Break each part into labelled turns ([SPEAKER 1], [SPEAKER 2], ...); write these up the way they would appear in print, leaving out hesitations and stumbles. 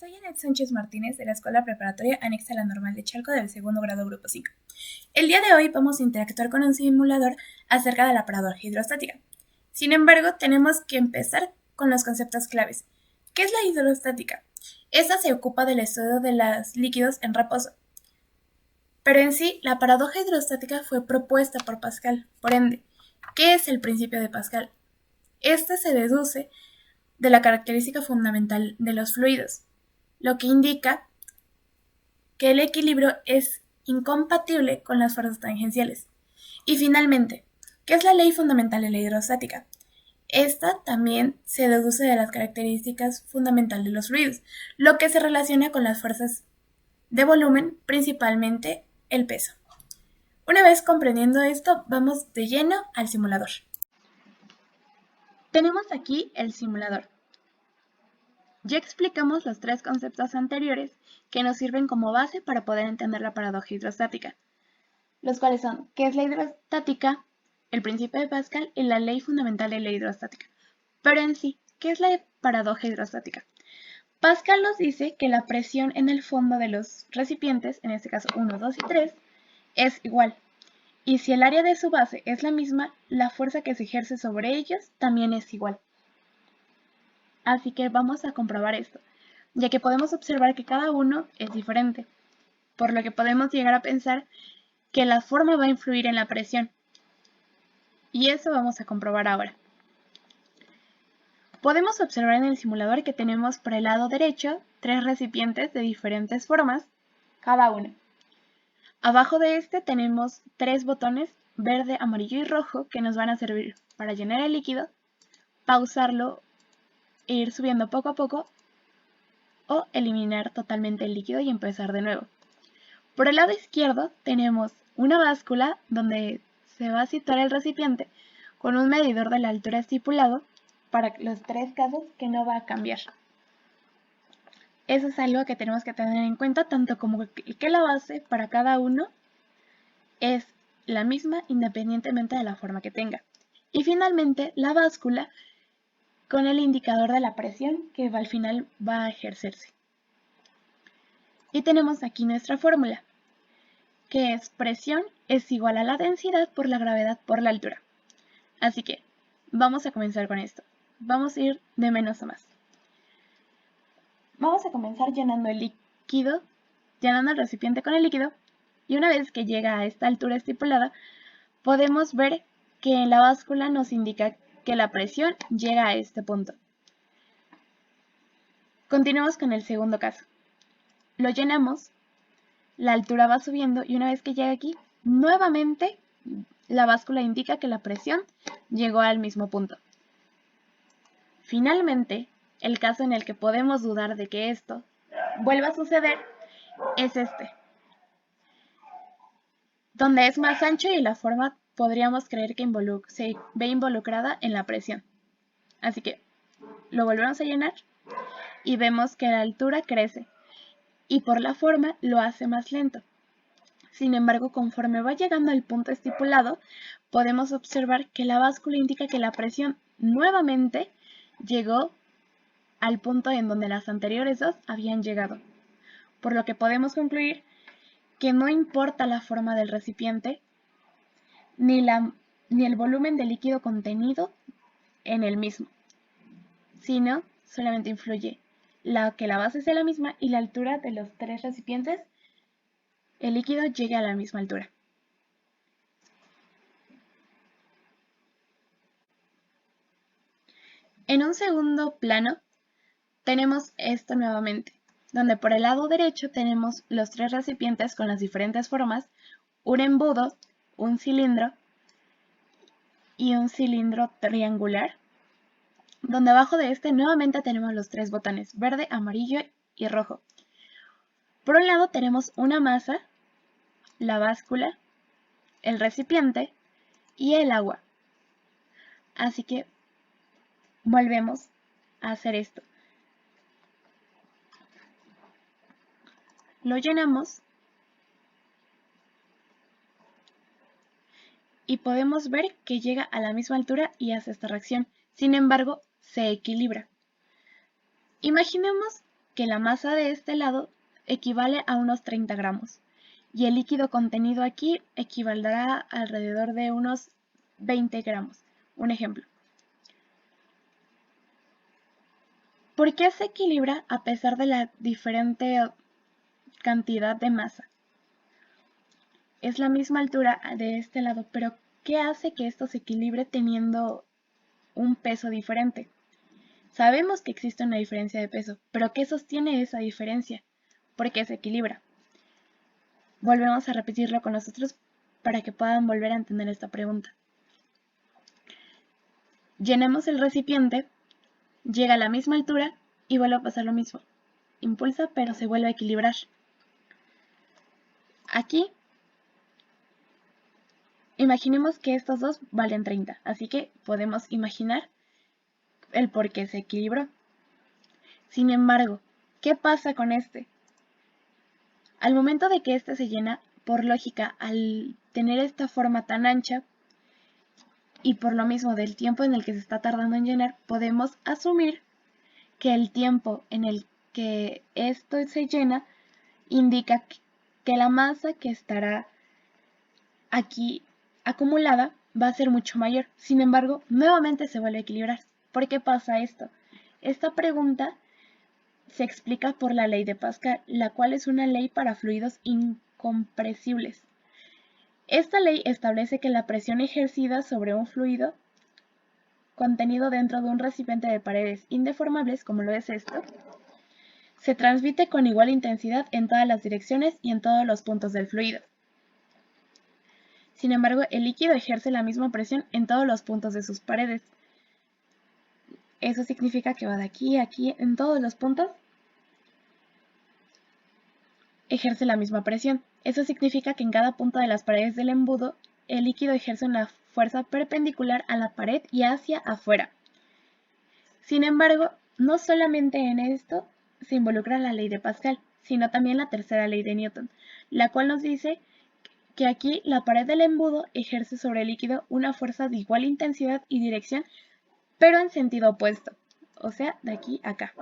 [SPEAKER 1] Soy Anet Sánchez Martínez de la Escuela Preparatoria Anexa a la Normal de Chalco del segundo grado Grupo 5. El día de hoy vamos a interactuar con un simulador acerca de la paradoja hidrostática. Sin embargo, tenemos que empezar con los conceptos claves. ¿Qué es la hidrostática? Esta se ocupa del estudio de los líquidos en reposo. Pero en sí, la paradoja hidrostática fue propuesta por Pascal. Por ende, ¿qué es el principio de Pascal? Este se deduce de la característica fundamental de los fluidos, lo que indica que el equilibrio es incompatible con las fuerzas tangenciales. Y finalmente, ¿qué es la ley fundamental de la hidrostática? Esta también se deduce de las características fundamentales de los fluidos, lo que se relaciona con las fuerzas de volumen, principalmente el peso. Una vez comprendiendo esto, vamos de lleno al simulador. Tenemos aquí el simulador. Ya explicamos los tres conceptos anteriores que nos sirven como base para poder entender la paradoja hidrostática, los cuales son ¿qué es la hidrostática?, el principio de Pascal y la ley fundamental de la hidrostática. Pero en sí, ¿qué es la paradoja hidrostática? Pascal nos dice que la presión en el fondo de los recipientes, en este caso 1, 2 y 3, es igual. Y si el área de su base es la misma, la fuerza que se ejerce sobre ellos también es igual. Así que vamos a comprobar esto, ya que podemos observar que cada uno es diferente, por lo que podemos llegar a pensar que la forma va a influir en la presión. Y eso vamos a comprobar ahora. Podemos observar en el simulador que tenemos por el lado derecho tres recipientes de diferentes formas, cada uno. Abajo de este tenemos tres botones, verde, amarillo y rojo, que nos van a servir para llenar el líquido, pausarlo e ir subiendo poco a poco, o eliminar totalmente el líquido y empezar de nuevo. Por el lado izquierdo tenemos una báscula donde se va a situar el recipiente con un medidor de la altura estipulado para los tres casos que no va a cambiar. Eso es algo que tenemos que tener en cuenta, tanto como que la base para cada uno es la misma independientemente de la forma que tenga. Y finalmente la báscula con el indicador de la presión que al final va a ejercerse. Y tenemos aquí nuestra fórmula, que es presión es igual a la densidad por la gravedad por la altura. Así que vamos a comenzar con esto. Vamos a ir de menos a más. Vamos a comenzar llenando el líquido, llenando el recipiente con el líquido, y una vez que llega a esta altura estipulada, podemos ver que en la báscula nos indica que la presión llega a este punto. Continuamos con el segundo caso. Lo llenamos, la altura va subiendo y una vez que llega aquí, nuevamente la báscula indica que la presión llegó al mismo punto. Finalmente, el caso en el que podemos dudar de que esto vuelva a suceder es este, donde es más ancho y la forma podríamos creer que se ve involucrada en la presión. Así que lo volvemos a llenar y vemos que la altura crece y por la forma lo hace más lento. Sin embargo, conforme va llegando al punto estipulado, podemos observar que la báscula indica que la presión nuevamente llegó al punto en donde las anteriores dos habían llegado, por lo que podemos concluir que no importa la forma del recipiente ni el volumen de líquido contenido en el mismo, sino solamente influye que la base sea la misma y la altura de los tres recipientes, el líquido llegue a la misma altura. En un segundo plano tenemos esto nuevamente, donde por el lado derecho tenemos los tres recipientes con las diferentes formas, un embudo, un cilindro y un cilindro triangular, donde abajo de este nuevamente tenemos los tres botones, verde, amarillo y rojo. Por un lado tenemos una masa, la báscula, el recipiente y el agua. Así que volvemos a hacer esto. Lo llenamos y podemos ver que llega a la misma altura y hace esta reacción. Sin embargo, se equilibra. Imaginemos que la masa de este lado equivale a unos 30 gramos y el líquido contenido aquí equivaldrá alrededor de unos 20 gramos. Un ejemplo. ¿Por qué se equilibra a pesar de la diferente cantidad de masa? Es la misma altura de este lado, pero ¿qué hace que esto se equilibre teniendo un peso diferente? Sabemos que existe una diferencia de peso, pero ¿qué sostiene esa diferencia? ¿Por qué se equilibra? Volvemos a repetirlo con nosotros para que puedan volver a entender esta pregunta. Llenemos el recipiente, llega a la misma altura y vuelve a pasar lo mismo. Impulsa, pero se vuelve a equilibrar. Aquí, imaginemos que estos dos valen 30, así que podemos imaginar el por qué se equilibró. Sin embargo, ¿qué pasa con este? Al momento de que este se llena, por lógica, al tener esta forma tan ancha y por lo mismo del tiempo en el que se está tardando en llenar, podemos asumir que el tiempo en el que esto se llena indica que la masa que estará aquí acumulada va a ser mucho mayor. Sin embargo, nuevamente se vuelve a equilibrar. ¿Por qué pasa esto? Esta pregunta se explica por la ley de Pascal, la cual es una ley para fluidos incompresibles. Esta ley establece que la presión ejercida sobre un fluido contenido dentro de un recipiente de paredes indeformables, como lo es esto, se transmite con igual intensidad en todas las direcciones y en todos los puntos del fluido. Sin embargo, el líquido ejerce la misma presión en todos los puntos de sus paredes. Eso significa que va de aquí a aquí, en todos los puntos, ejerce la misma presión. Eso significa que en cada punto de las paredes del embudo, el líquido ejerce una fuerza perpendicular a la pared y hacia afuera. Sin embargo, no solamente en esto se involucra la ley de Pascal, sino también la tercera ley de Newton, la cual nos dice que aquí la pared del embudo ejerce sobre el líquido una fuerza de igual intensidad y dirección, pero en sentido opuesto, o sea, de aquí a acá.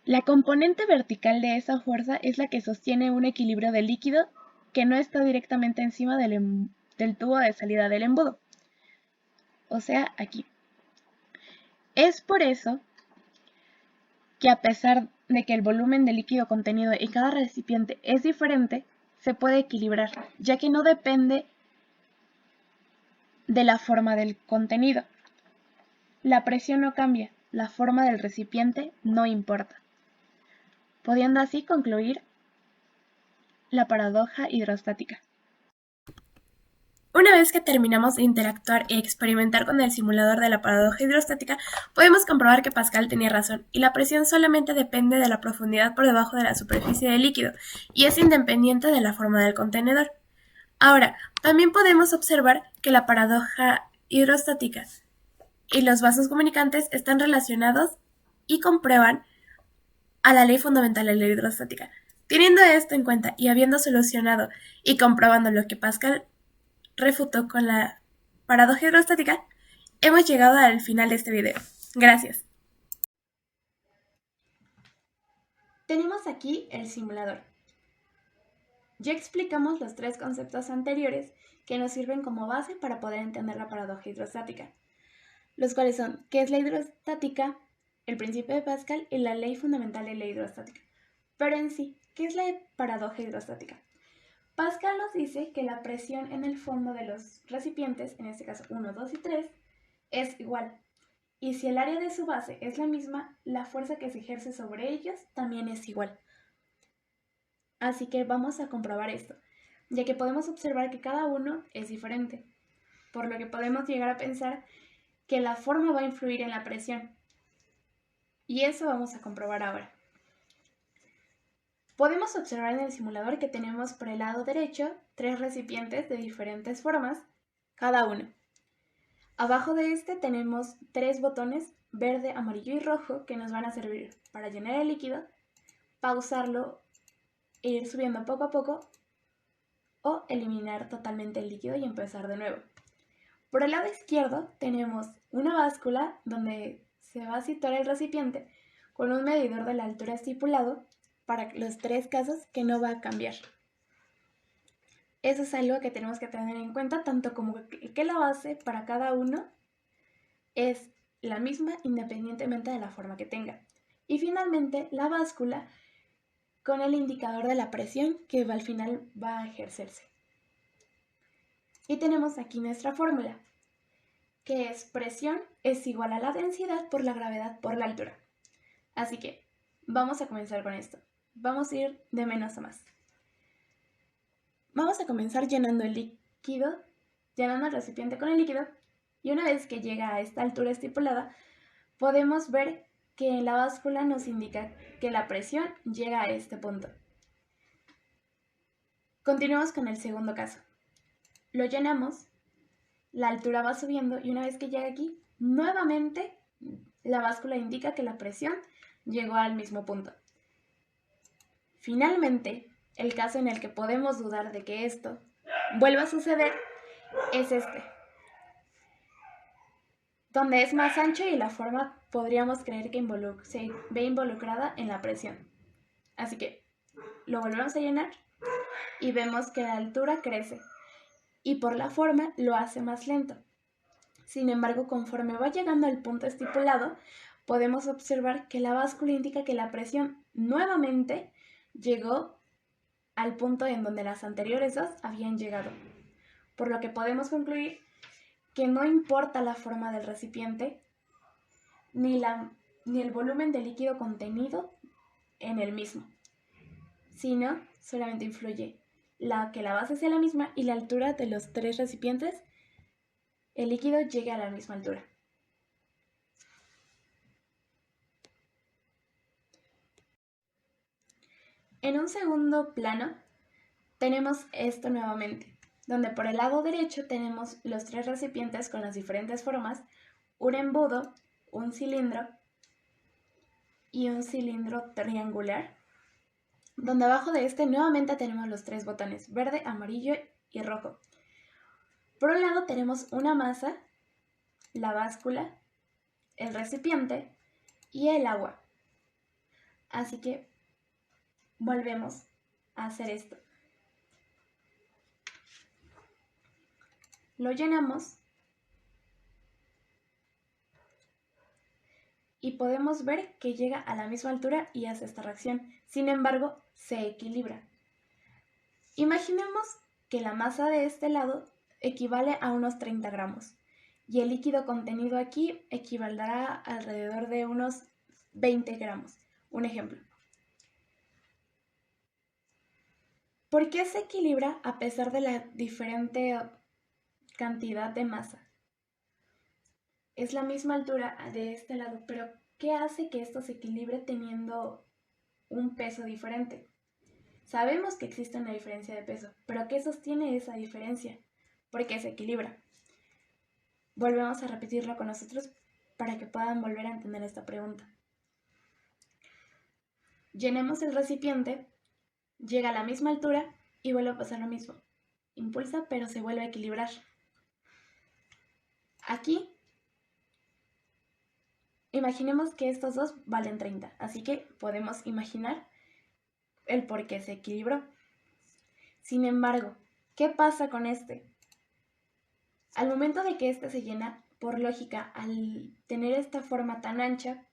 [SPEAKER 1] La componente vertical de esa fuerza es la que sostiene un equilibrio del líquido que no está directamente encima del tubo de salida del embudo, o sea, aquí. Es por eso que a pesar de que el volumen de líquido contenido en cada recipiente es diferente, se puede equilibrar, ya que no depende de la forma del contenido. La presión no cambia, la forma del recipiente no importa, pudiendo así concluir la paradoja hidrostática. Una vez que terminamos de interactuar y experimentar con el simulador de la paradoja hidrostática, podemos comprobar que Pascal tenía razón y la presión solamente depende de la profundidad por debajo de la superficie del líquido y es independiente de la forma del contenedor. Ahora, también podemos observar que la paradoja hidrostática y los vasos comunicantes están relacionados y comprueban a la ley fundamental de la hidrostática. Teniendo esto en cuenta y habiendo solucionado y comprobando lo que Pascal refutó con la paradoja hidrostática, hemos llegado al final de este video. Gracias. Tenemos aquí el simulador. Ya explicamos los tres conceptos anteriores que nos sirven como base para poder entender la paradoja hidrostática, los cuales son qué es la hidrostática, el principio de Pascal y la ley fundamental de la hidrostática. Pero en sí, ¿qué es la paradoja hidrostática? Pascal nos dice que la presión en el fondo de los recipientes, en este caso 1, 2 y 3, es igual. Y si el área de su base es la misma, la fuerza que se ejerce sobre ellos también es igual. Así que vamos a comprobar esto, ya que podemos observar que cada uno es diferente, por lo que podemos llegar a pensar que la forma va a influir en la presión. Y eso vamos a comprobar ahora. Podemos observar en el simulador que tenemos por el lado derecho 3 recipientes de diferentes formas, cada uno. Abajo de este tenemos 3 botones, verde, amarillo y rojo, que nos van a servir para llenar el líquido, pausarlo e ir subiendo poco a poco, o eliminar totalmente el líquido y empezar de nuevo. Por el lado izquierdo tenemos una báscula donde se va a situar el recipiente con un medidor de la altura estipulado para los 3 casos que no va a cambiar. Eso es algo que tenemos que tener en cuenta, tanto como que la base para cada uno es la misma independientemente de la forma que tenga. Y finalmente la báscula con el indicador de la presión que al final va a ejercerse. Y tenemos aquí nuestra fórmula, que es presión es igual a la densidad por la gravedad por la altura. Así que vamos a comenzar con esto. Vamos a ir de menos a más. Vamos a comenzar llenando el líquido, llenando el recipiente con el líquido, y una vez que llega a esta altura estipulada, podemos ver que en la báscula nos indica que la presión llega a este punto. Continuamos con el segundo caso. Lo llenamos, la altura va subiendo y una vez que llega aquí, nuevamente la báscula indica que la presión llegó al mismo punto. Finalmente, el caso en el que podemos dudar de que esto vuelva a suceder es este, donde es más ancho y la forma podríamos creer que se ve involucrada en la presión. Así que lo volvemos a llenar y vemos que la altura crece y por la forma lo hace más lento. Sin embargo, conforme va llegando al punto estipulado, podemos observar que la báscula indica que la presión nuevamente llegó al punto en donde las anteriores dos habían llegado, por lo que podemos concluir que no importa la forma del recipiente ni el volumen de líquido contenido en el mismo, sino solamente influye que la base sea la misma y la altura de los 3 recipientes, el líquido llegue a la misma altura. En un segundo plano tenemos esto nuevamente, donde por el lado derecho tenemos los 3 recipientes con las diferentes formas, un embudo, un cilindro y un cilindro triangular, donde abajo de este nuevamente tenemos los 3 botones, verde, amarillo y rojo. Por un lado tenemos una masa, la báscula, el recipiente y el agua. Así que volvemos a hacer esto. Lo llenamos y podemos ver que llega a la misma altura y hace esta reacción. Sin embargo, se equilibra. Imaginemos que la masa de este lado equivale a unos 30 gramos y el líquido contenido aquí equivaldrá alrededor de unos 20 gramos. Un ejemplo. ¿Por qué se equilibra a pesar de la diferente cantidad de masa? Es la misma altura de este lado, pero ¿qué hace que esto se equilibre teniendo un peso diferente? Sabemos que existe una diferencia de peso, pero ¿qué sostiene esa diferencia? ¿Por qué se equilibra? Volvemos a repetirlo con nosotros para que puedan volver a entender esta pregunta. Llenemos el recipiente, llega a la misma altura y vuelve a pasar lo mismo. Impulsa, pero se vuelve a equilibrar. Aquí, imaginemos que estos dos valen 30, así que podemos imaginar el por qué se equilibró. Sin embargo, ¿qué pasa con este? Al momento de que este se llena, por lógica, al tener esta forma tan ancha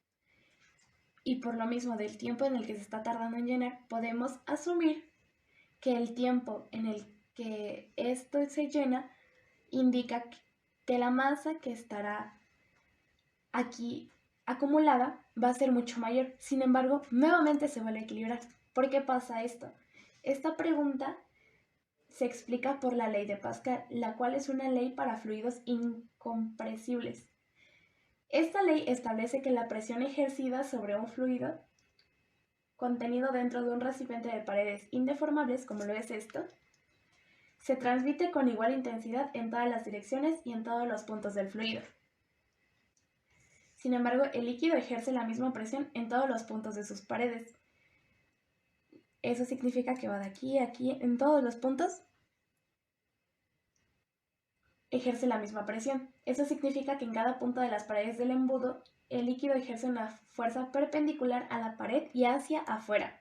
[SPEAKER 1] y por lo mismo del tiempo en el que se está tardando en llenar, podemos asumir que el tiempo en el que esto se llena indica que la masa que estará aquí acumulada va a ser mucho mayor. Sin embargo, nuevamente se vuelve a equilibrar. ¿Por qué pasa esto? Esta pregunta se explica por la ley de Pascal, la cual es una ley para fluidos incompresibles. Esta ley establece que la presión ejercida sobre un fluido contenido dentro de un recipiente de paredes indeformables, como lo es esto, se transmite con igual intensidad en todas las direcciones y en todos los puntos del fluido. Sin embargo, el líquido ejerce la misma presión en todos los puntos de sus paredes. Eso significa que va de aquí a aquí, en todos los puntos, ejerce la misma presión. Eso significa que en cada punto de las paredes del embudo el líquido ejerce una fuerza perpendicular a la pared y hacia afuera.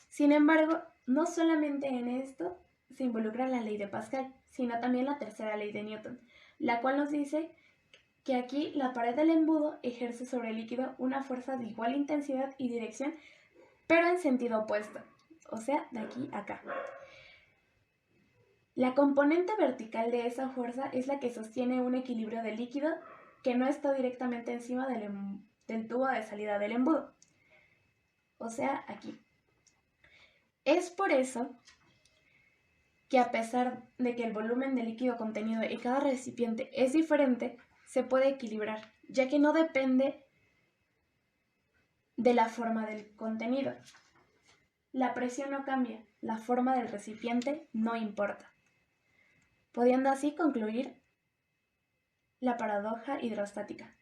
[SPEAKER 1] Sin embargo, no solamente en esto se involucra la ley de Pascal, sino también la tercera ley de Newton, la cual nos dice que aquí la pared del embudo ejerce sobre el líquido una fuerza de igual intensidad y dirección, pero en sentido opuesto, o sea, de aquí a acá. La componente vertical de esa fuerza es la que sostiene un equilibrio del líquido que no está directamente encima del tubo de salida del embudo, o sea, aquí. Es por eso que a pesar de que el volumen de líquido contenido en cada recipiente es diferente, se puede equilibrar, ya que no depende de la forma del contenido. La presión no cambia, la forma del recipiente no importa, pudiendo así concluir la paradoja hidrostática.